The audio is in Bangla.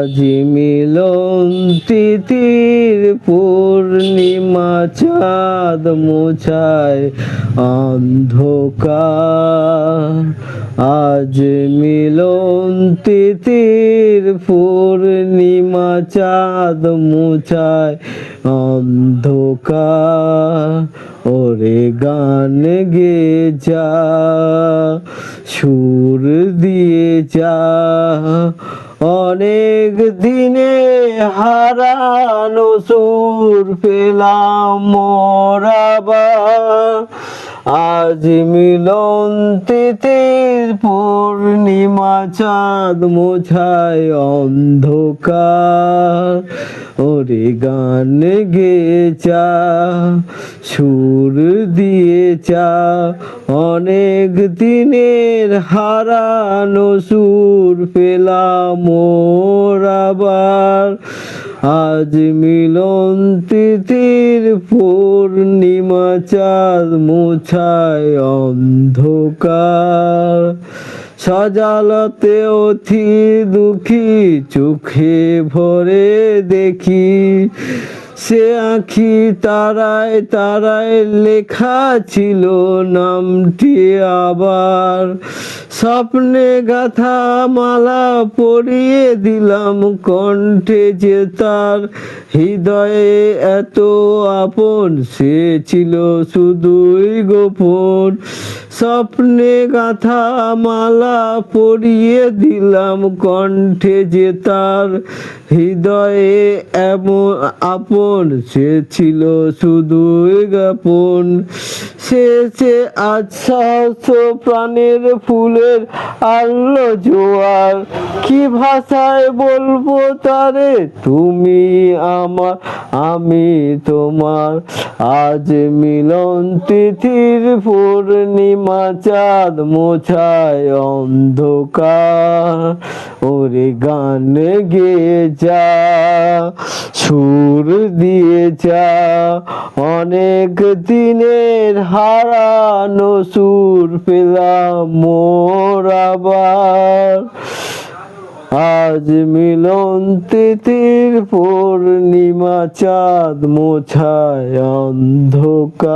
আজি মিলন তিথির পূর্ণিমা চাঁদ মোছায় অন্ধকার। আজ মিলন তিথির পূর্ণিমা চাঁদ মোছায় অন্ধকার। ওরে গান গে যা, সুর দিয়ে যা, অনেক দিনে হারানো সুর পেলাম মোর আবার। আজ মিলন তিথির পূর্ণিমা চাঁদ মোছায় অন্ধকার। ওরে গান গে যা, সুর দিয়ে যা, অনেক দিনের হারানো সুর পেলাম মোর আবার। আজ মিলন তিথির পূর্ণিমা চাঁদ মোছায় অন্ধকার। সজালতে অতি দুঃখী চোখে ভরে দেখি, সে আঁখি তারায় তারায় লেখা ছিল নামটি আবার। স্বপ্নে গাথা মালা পরিয়ে দিলাম কণ্ঠে যে তার, হৃদয়ে এত আপন সে ছিল শুধুই গোপন। স্বপ্নে গাথা মালা পরিয়ে দিলাম কণ্ঠে যে তার, হৃদয়ে এমন আপন সে ছিল শুধুই গোপন। সে আজ সহস্র প্রাণের ফুলের আলো জোয়ার, কি ভাষায় বলবো তারে তুমি আমার আমি তোমার। আজ মিলন তিথির পূর্ণিমা চাঁদ মোছায় অন্ধকার। ওরে গান গেয়ে যা, সুর দিয়ে যা, অনেক দিনের হারানো সুর পেলাম মোর আবার। আজ মিলন তিথির পূর্ণিমা চাঁদ মোছায় অন্ধকার।